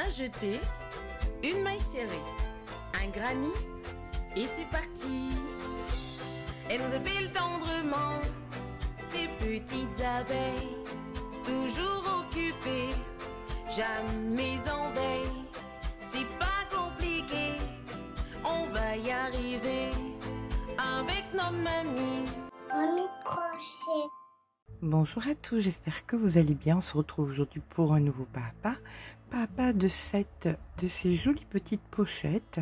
Un jeté, une maille serrée, un granit et c'est parti. Elle nous épile tendrement, ces petites abeilles, toujours occupées, jamais en veille. C'est pas compliqué, on va y arriver avec nos mamies. Mamie crochet. Bonjour à tous, j'espère que vous allez bien. On se retrouve aujourd'hui pour un nouveau papa de ces jolies petites pochettes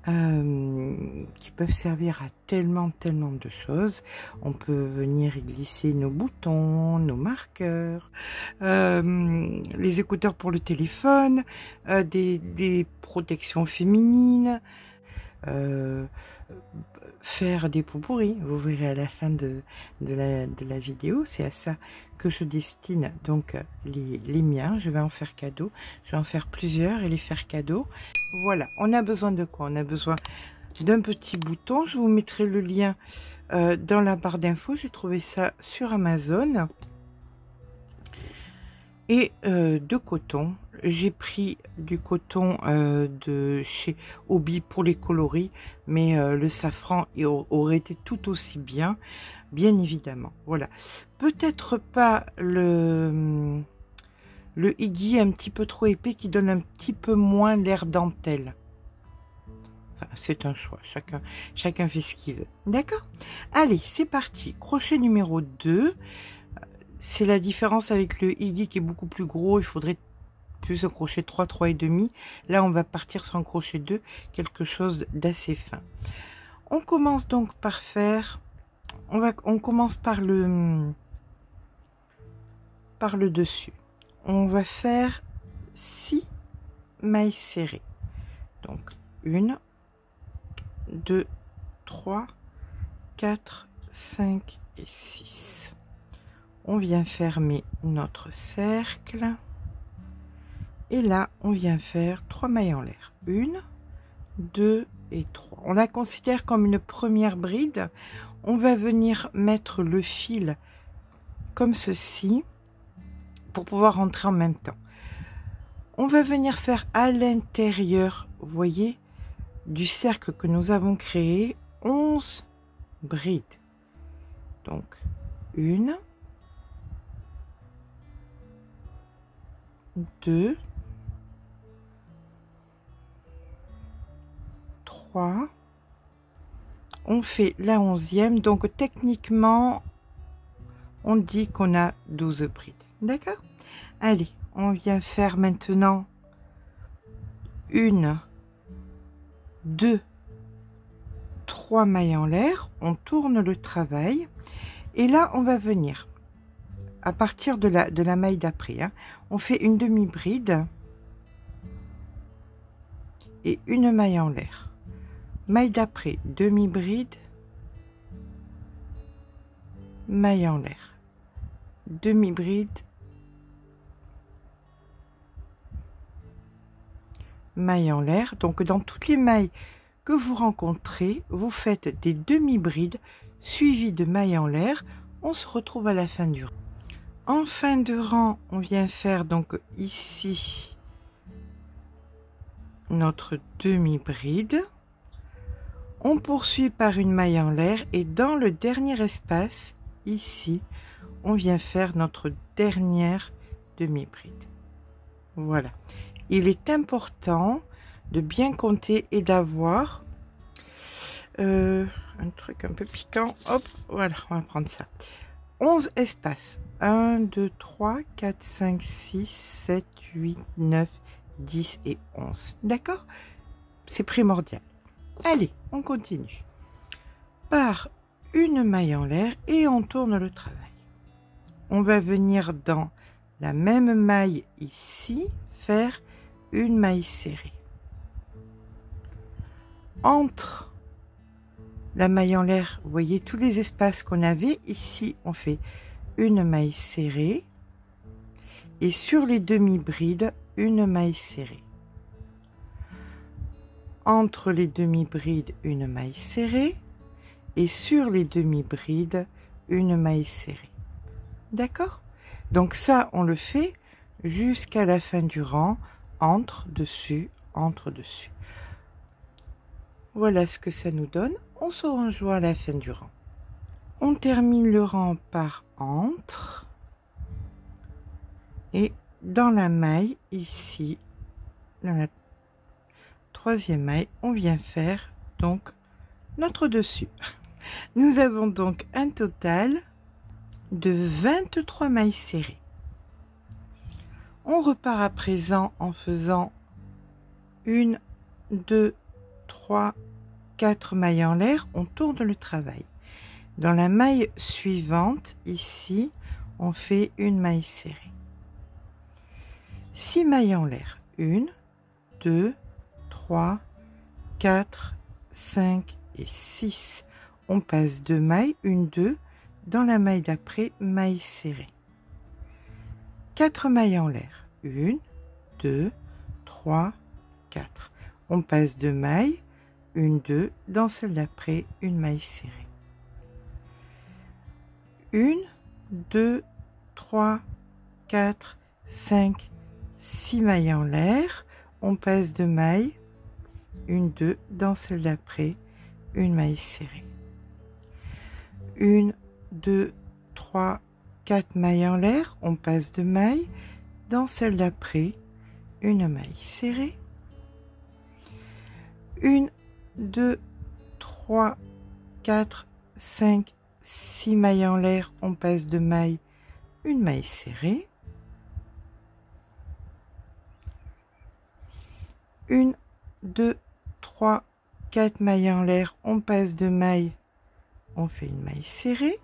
qui peuvent servir à tellement de choses. On peut venir y glisser nos boutons, nos marqueurs, les écouteurs pour le téléphone, des protections féminines, faire des pots pourris. Vous verrez à la fin de la vidéo, c'est à ça que je destine donc les miens. Je vais en faire cadeau, je vais en faire plusieurs et les faire cadeau. Voilà, on a besoin de quoi? On a besoin d'un petit bouton. Je vous mettrai le lien dans la barre d'infos. J'ai trouvé ça sur Amazon. Et de coton. J'ai pris du coton de chez Hobby pour les coloris, mais le safran aurait été tout aussi bien évidemment. Voilà, peut-être pas le higgy un petit peu trop épais qui donne un petit peu moins l'air dentelle. Enfin, c'est un choix, chacun fait ce qu'il veut. D'accord, allez, c'est parti. Crochet numéro 2. C'est la différence avec le higgy qui est beaucoup plus gros. Il faudrait plus un crochet 3 et demi. Là, on va partir sur un crochet 2, quelque chose d'assez fin. On commence donc par faire... On commence par le dessus. On va faire 6 mailles serrées. Donc, 1, 2, 3, 4, 5 et 6. On vient fermer notre cercle et là on vient faire 3 mailles en l'air, 1, 2 et 3. On la considère comme une première bride. On va venir mettre le fil comme ceci pour pouvoir rentrer en même temps. On va venir faire à l'intérieur, vous voyez, du cercle que nous avons créé 11 brides. Donc 1, 2, 3, on fait la 11e, donc techniquement on dit qu'on a 12 brides. D'accord, allez, on vient faire maintenant 1, 2, 3 mailles en l'air, on tourne le travail et là on va venir à partir de la maille d'après, hein, on fait une demi-bride et une maille en l'air. Maille d'après, demi-bride, maille en l'air, demi-bride, maille en l'air. Donc dans toutes les mailles que vous rencontrez, vous faites des demi-brides suivies de mailles en l'air. On se retrouve à la fin du rang. En fin de rang, on vient faire donc ici notre demi-bride. On poursuit par une maille en l'air et dans le dernier espace, ici, on vient faire notre dernière demi-bride. Voilà. Il est important de bien compter et d'avoir un truc un peu piquant. Hop, voilà, on va prendre ça. 11 espaces. 1, 2, 3, 4, 5, 6, 7, 8, 9, 10 et 11. D'accord? C'est primordial. Allez, on continue. Par une maille en l'air et on tourne le travail. On va venir dans la même maille ici, faire une maille serrée. Entre la maille en l'air, vous voyez tous les espaces qu'on avait. Ici, on fait une maille serrée et sur les demi-brides une maille serrée. Entre les demi-brides une maille serrée et sur les demi-brides une maille serrée. D'accord? Donc ça on le fait jusqu'à la fin du rang entre, dessus, entre, dessus. Voilà ce que ça nous donne. On se rejoint à la fin du rang. On termine le rang par entre. Et dans la maille, ici, dans la troisième maille, on vient faire donc notre dessus. Nous avons donc un total de 23 mailles serrées. On repart à présent en faisant 1, 2, 3, 4 mailles en l'air. On tourne le travail. Dans la maille suivante, ici, on fait une maille serrée. 6 mailles en l'air. 1, 2, 3, 4, 5 et 6. On passe 2 mailles, 1, 2. Dans la maille d'après, maille serrée. 4 mailles en l'air. 1, 2, 3, 4. On passe 2 mailles, 1, 2. Dans celle d'après, une maille serrée. 1, 2, 3, 4, 5, 6 mailles en l'air. On passe 2 mailles, 1, 2. Dans celle d'après, une maille serrée. 1, 2, 3, 4 mailles en l'air, on passe 2 mailles, dans celle d'après, une maille serrée. 1, 2, 3, 4, 5, 6 mailles en l'air, on passe 2 mailles, une maille serrée. 1, 2, 3, 4 mailles en l'air, on passe 2 mailles, on fait une maille serrée.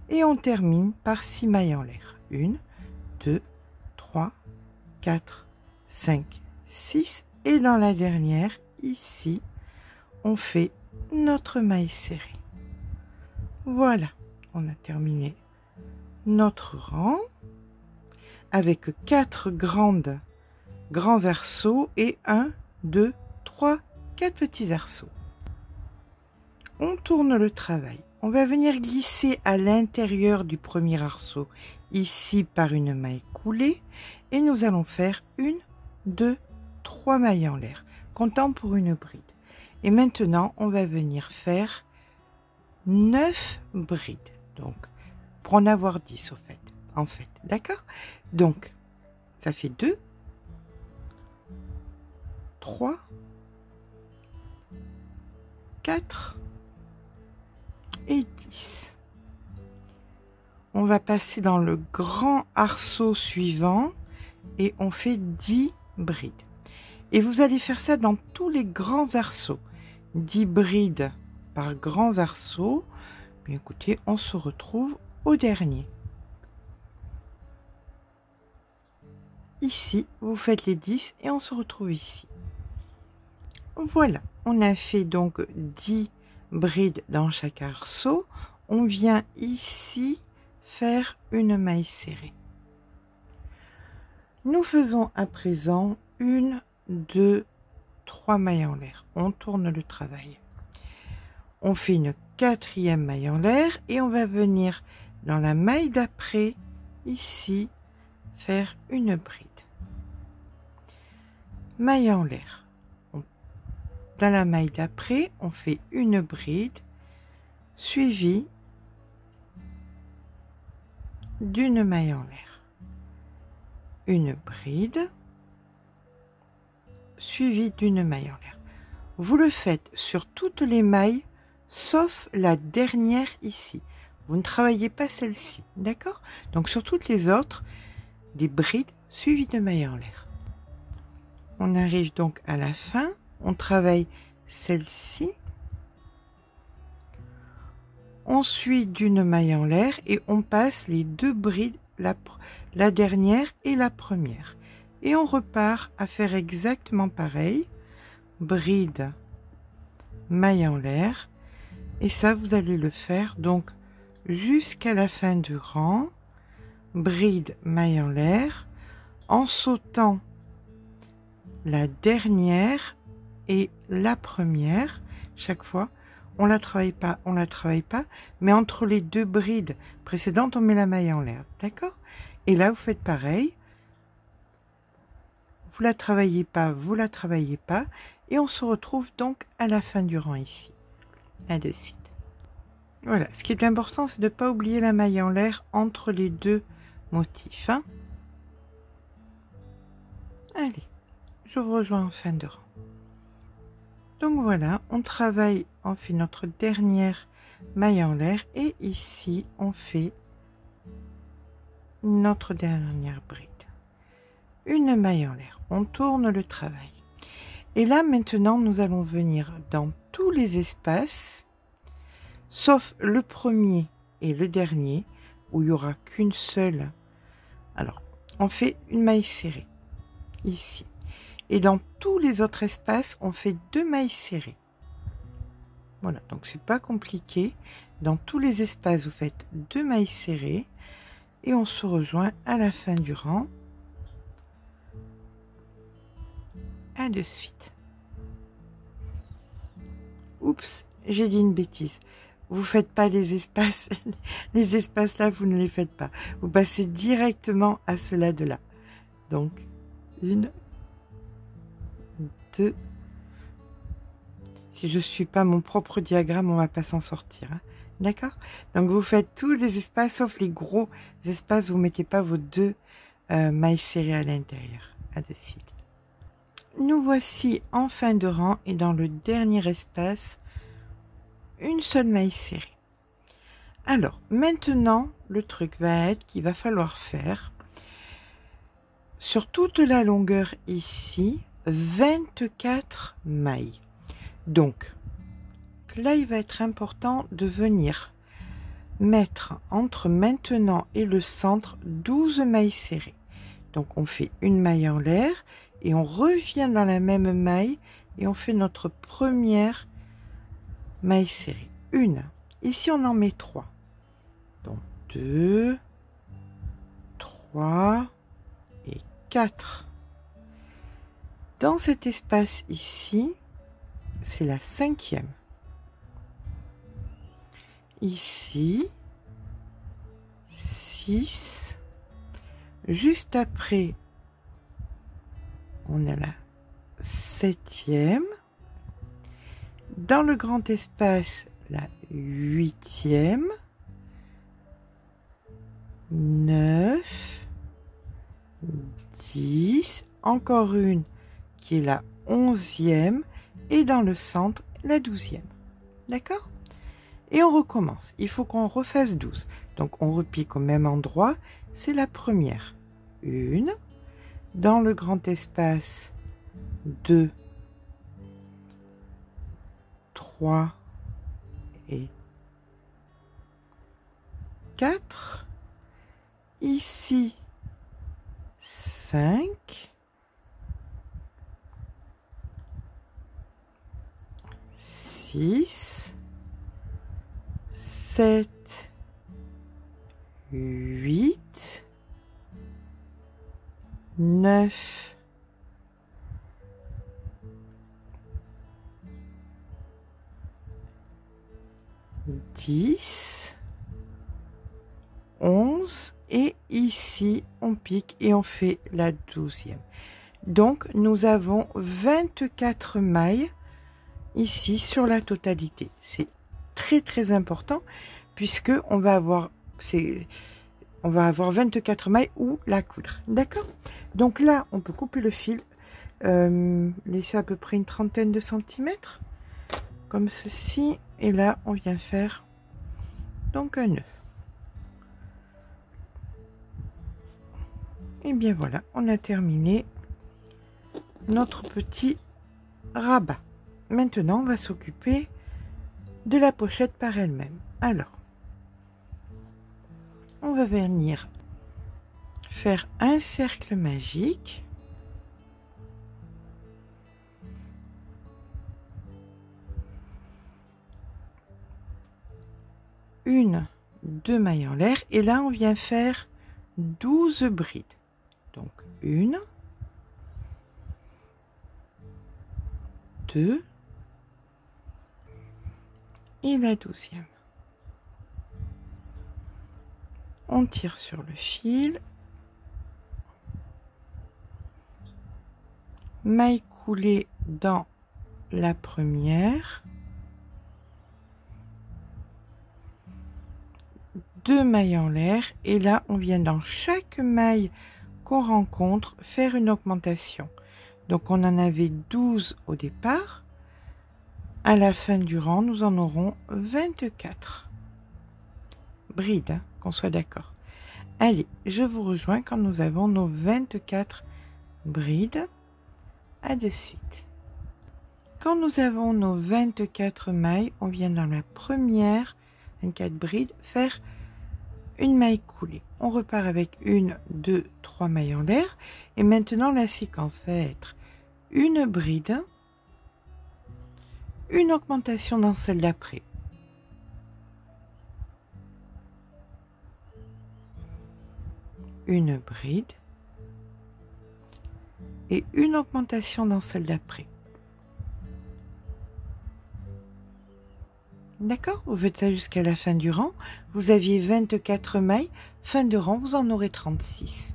Et on termine par 6 mailles en l'air. 1, 2, 3, 4, 5, 6. Et dans la dernière, ici, on fait notre maille serrée. Voilà, on a terminé notre rang avec 4 grands arceaux et 1, 2, 3, 4 petits arceaux. On tourne le travail. On va venir glisser à l'intérieur du premier arceau, ici par une maille coulée, et nous allons faire 1, 2, 3 mailles en l'air, comptant pour une bride. Et maintenant, on va venir faire 9 brides, donc pour en avoir 10 en fait, d'accord? Donc, ça fait 2, 3, 4, et 10. On va passer dans le grand arceau suivant et on fait 10 brides. Et vous allez faire ça dans tous les grands arceaux. 10 brides par grands arceaux. Mais écoutez, on se retrouve au dernier. Ici, vous faites les 10 et on se retrouve ici. Voilà, on a fait donc 10 bride dans chaque arceau. On vient ici faire une maille serrée. Nous faisons à présent 1, 2, 3 mailles en l'air. On tourne le travail. On fait une 4e maille en l'air et on va venir dans la maille d'après, ici, faire une bride. Maille en l'air. Dans la maille d'après, on fait une bride suivie d'une maille en l'air. Une bride suivie d'une maille en l'air. Vous le faites sur toutes les mailles, sauf la dernière ici. Vous ne travaillez pas celle-ci, d'accord? Donc sur toutes les autres, des brides suivies de mailles en l'air. On arrive donc à la fin. On travaille celle-ci, on suit d'une maille en l'air et on passe les 2 brides, la dernière et la première. Et on repart à faire exactement pareil, bride, maille en l'air. Et ça, vous allez le faire donc jusqu'à la fin du rang, bride, maille en l'air, en sautant la dernière et la première. Chaque fois, on la travaille pas, mais entre les 2 brides précédentes, on met la maille en l'air, d'accord? Et là, vous faites pareil, vous la travaillez pas, vous la travaillez pas, et on se retrouve donc à la fin du rang ici. À de suite. Voilà, ce qui est important, c'est de ne pas oublier la maille en l'air entre les deux motifs. Hein. Allez, je vous rejoins en fin de rang. Donc voilà, on travaille, on fait notre dernière maille en l'air et ici on fait notre dernière bride. Une maille en l'air, on tourne le travail. Et là maintenant nous allons venir dans tous les espaces, sauf le premier et le dernier où il n'y aura qu'une seule. Alors on fait une maille serrée ici. Et dans tous les autres espaces, on fait 2 mailles serrées. Voilà, donc c'est pas compliqué. Dans tous les espaces, vous faites 2 mailles serrées et on se rejoint à la fin du rang. À de suite. Oups, j'ai dit une bêtise. Vous faites pas les espaces. Les espaces là, vous ne les faites pas. Vous passez directement à cela de là. Donc, 1, 2. Si je ne suis pas mon propre diagramme, on ne va pas s'en sortir. Hein. D'accord? Donc vous faites tous les espaces, sauf les gros espaces, vous ne mettez pas vos 2 mailles serrées à l'intérieur. À de suite. Nous voici en fin de rang et dans le dernier espace, une seule maille serrée. Alors, maintenant, le truc va être qu'il va falloir faire sur toute la longueur ici, 24 mailles. Donc là il va être important de venir mettre entre maintenant et le centre 12 mailles serrées. Donc on fait une maille en l'air et on revient dans la même maille et on fait notre première maille serrée. Une. Ici on en met 3. Donc 2, 3 et 4. Dans cet espace ici, c'est la 5e. Ici, 6. Juste après, on a la 7e. Dans le grand espace, la 8e. 9, 10. Encore une qui est la 11e et dans le centre la 12e. D'accord? Et on recommence. Il faut qu'on refasse 12. Donc on repique au même endroit. C'est la première. 1. Dans le grand espace, 2, 3 et 4. Ici, 5. 6, 7, 8, 9, 10, 11 et ici on pique et on fait la 12e. Donc nous avons 24 mailles ici sur la totalité. C'est très important puisque on va avoir 24 mailles ou la coudre. D'accord? Donc là on peut couper le fil, laisser à peu près une trentaine de centimètres comme ceci et là on vient faire donc un nœud. Et bien voilà, on a terminé notre petit rabat. Maintenant, on va s'occuper de la pochette par elle-même. Alors, on va venir faire un cercle magique. Une, 2 mailles en l'air. Et là, on vient faire 12 brides. Donc, 1, 2, et la 12e. On tire sur le fil. maille coulée dans la première, 2 mailles en l'air, et là on vient dans chaque maille qu'on rencontre faire une augmentation. Donc on en avait 12 au départ, à la fin du rang nous en aurons 24 brides, hein, qu'on soit d'accord. Allez, je vous rejoins quand nous avons nos 24 brides. À de suite. Quand nous avons nos 24 mailles, on vient dans la première 24 brides faire une maille coulée. On repart avec 1, 2, 3 mailles en l'air. Et maintenant, la séquence va être une bride, une augmentation dans celle d'après. Une bride et une augmentation dans celle d'après. D'accord? Vous faites ça jusqu'à la fin du rang. Vous aviez 24 mailles. Fin de rang, vous en aurez 36.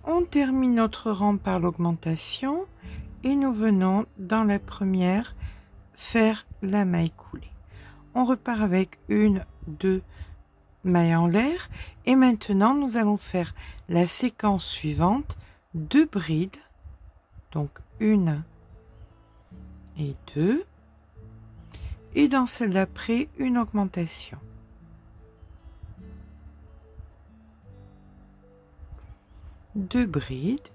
On termine notre rang par l'augmentation et nous venons dans la première faire la maille coulée. On repart avec 1, 2 mailles en l'air et maintenant nous allons faire la séquence suivante, 2 brides, donc 1 et 2, et dans celle d'après une augmentation. Deux brides,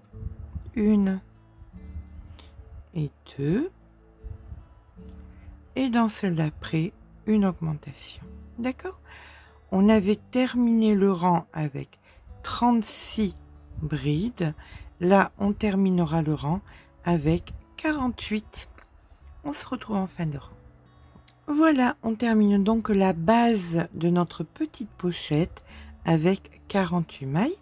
1 et 2, et dans celle d'après une augmentation. D'accord? On avait terminé le rang avec 36 brides. Là, on terminera le rang avec 48. On se retrouve en fin de rang. Voilà, on termine donc la base de notre petite pochette avec 48 mailles.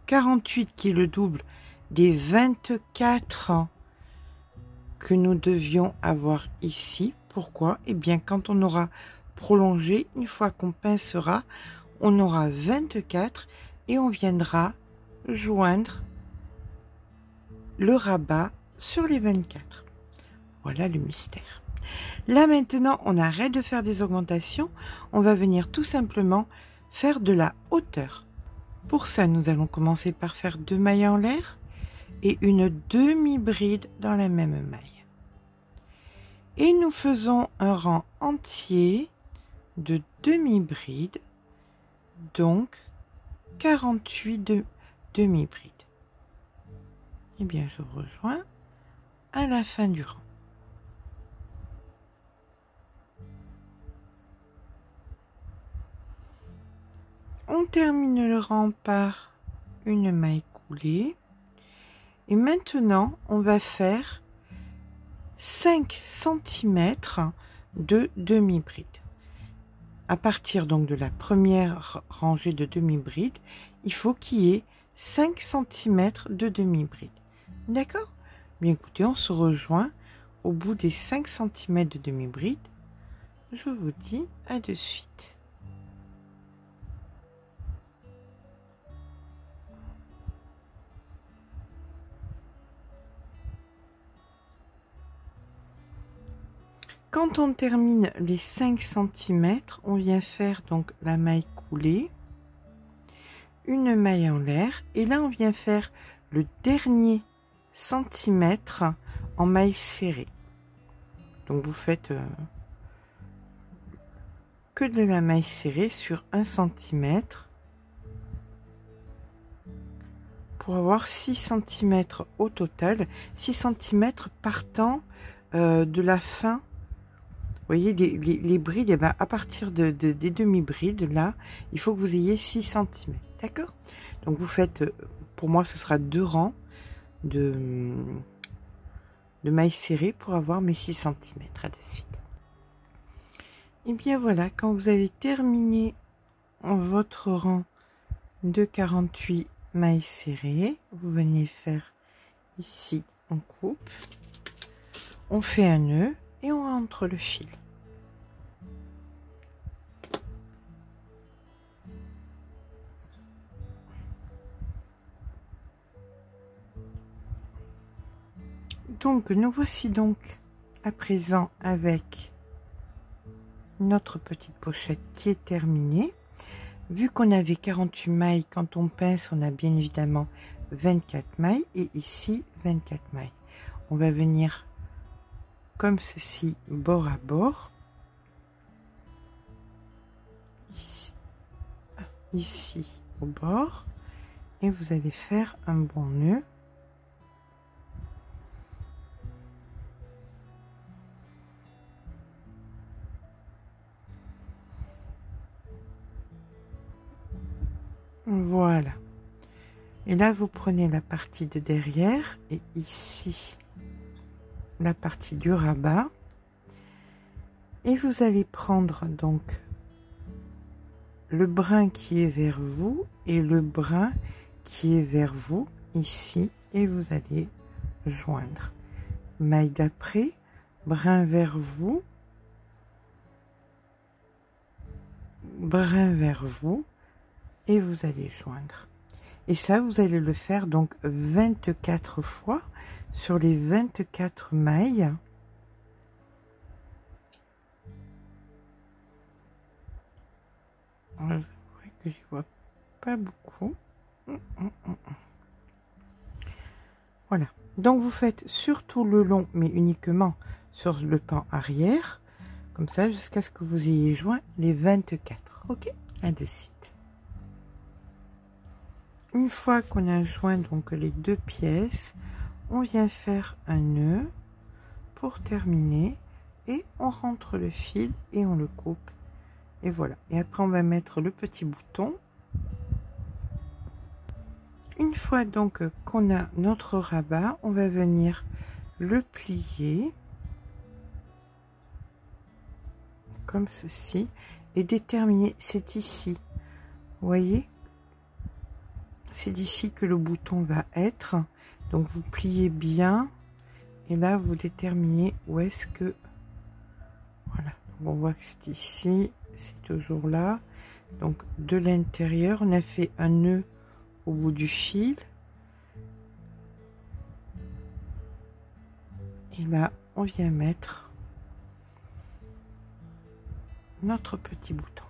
48 qui est le double des 24 que nous devions avoir ici. Pourquoi? Eh bien, quand on aura prolongé, une fois qu'on pincera, on aura 24 et on viendra joindre le rabat sur les 24. Voilà le mystère. Là maintenant, on arrête de faire des augmentations. On va venir tout simplement faire de la hauteur. Pour ça, nous allons commencer par faire 2 mailles en l'air et une demi-bride dans la même maille. Et nous faisons un rang entier de demi-brides, donc 48 demi-brides. Eh bien, je vous rejoins à la fin du rang. On termine le rang par une maille coulée. Et maintenant, on va faire 5 cm de demi-bride. À partir donc de la première rangée de demi-bride, il faut qu'il y ait 5 cm de demi-bride. D'accord? Bien écoutez, on se rejoint au bout des 5 cm de demi-bride. Je vous dis à de suite. Quand on termine les 5 cm, on vient faire donc la maille coulée, une maille en l'air, et là on vient faire le dernier centimètre en maille serrée. Donc vous faites que de la maille serrée sur 1 cm pour avoir 6 cm au total, 6 cm partant de la fin. Vous voyez, les brides, eh ben, à partir des demi-brides, là, il faut que vous ayez 6 cm. D'accord? Donc, vous faites, pour moi, ce sera 2 rangs de mailles serrées pour avoir mes 6 cm. À de suite. Et bien voilà, quand vous avez terminé votre rang de 48 mailles serrées, vous venez faire ici, on coupe, on fait un nœud. Et on rentre le fil. Donc nous voici donc à présent avec notre petite pochette qui est terminée. Vu qu'on avait 48 mailles, quand on pince, on a bien évidemment 24 mailles et ici 24 mailles. On va venir comme ceci, bord à bord. Ici au bord. Et vous allez faire un bon nœud. Voilà. Et là, vous prenez la partie de derrière et ici, la partie du rabat. Et vous allez prendre donc le brin qui est vers vous et le brin qui est vers vous ici. Et vous allez joindre. Maille d'après, brin vers vous, brin vers vous. Et vous allez joindre. Et ça, vous allez le faire donc 24 fois sur les 24 mailles. C'est vrai que je vois pas beaucoup. Voilà. Donc vous faites surtout le long, mais uniquement sur le pan arrière. Comme ça, jusqu'à ce que vous ayez joint les 24. Ok? À de suite. Une fois qu'on a joint donc les deux pièces, on vient faire un nœud pour terminer et on rentre le fil et on le coupe. Et voilà. Et après on va mettre le petit bouton. Une fois donc qu'on a notre rabat, on va venir le plier comme ceci et déterminer, c'est ici. Vous voyez? C'est d'ici que le bouton va être. Donc vous pliez bien. Et là, vous déterminez où est-ce que... Voilà. On voit que c'est ici. C'est toujours là. Donc de l'intérieur, on a fait un nœud au bout du fil. Et là, on vient mettre notre petit bouton.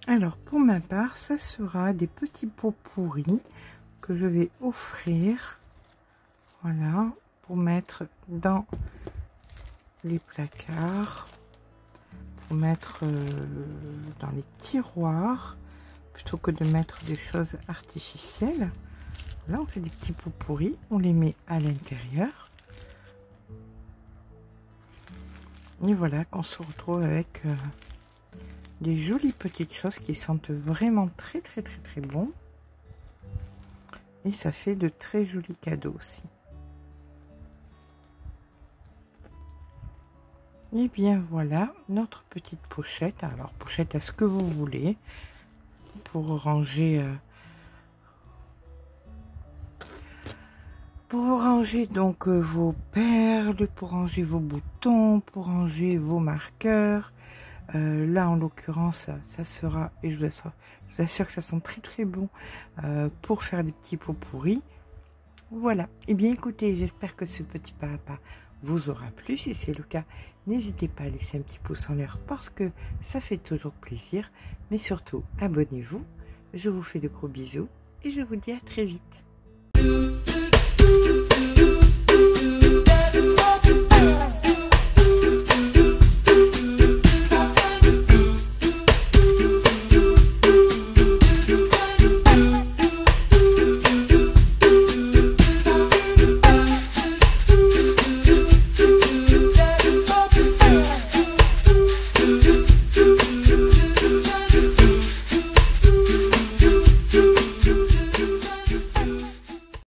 Alors pour ma part, ça sera des petits pots pourris que je vais offrir, voilà, pour mettre dans les placards, pour mettre dans les tiroirs, plutôt que de mettre des choses artificielles. Là, on fait des petits pots pourris, on les met à l'intérieur. Et voilà qu'on se retrouve avec des jolies petites choses qui sentent vraiment très bon. Et ça fait de très jolis cadeaux aussi. Et bien voilà notre petite pochette. Alors pochette à ce que vous voulez pour ranger donc vos perles, pour ranger vos boutons, pour ranger vos marqueurs. Là en l'occurrence ça sera, et je vous assure que ça sent très bon pour faire des petits pots pourris. Voilà. Et bien écoutez, j'espère que ce petit pas à pas vous aura plu. Si c'est le cas, n'hésitez pas à laisser un petit pouce en l'air parce que ça fait toujours plaisir. Mais surtout, abonnez-vous. Je vous fais de gros bisous et je vous dis à très vite.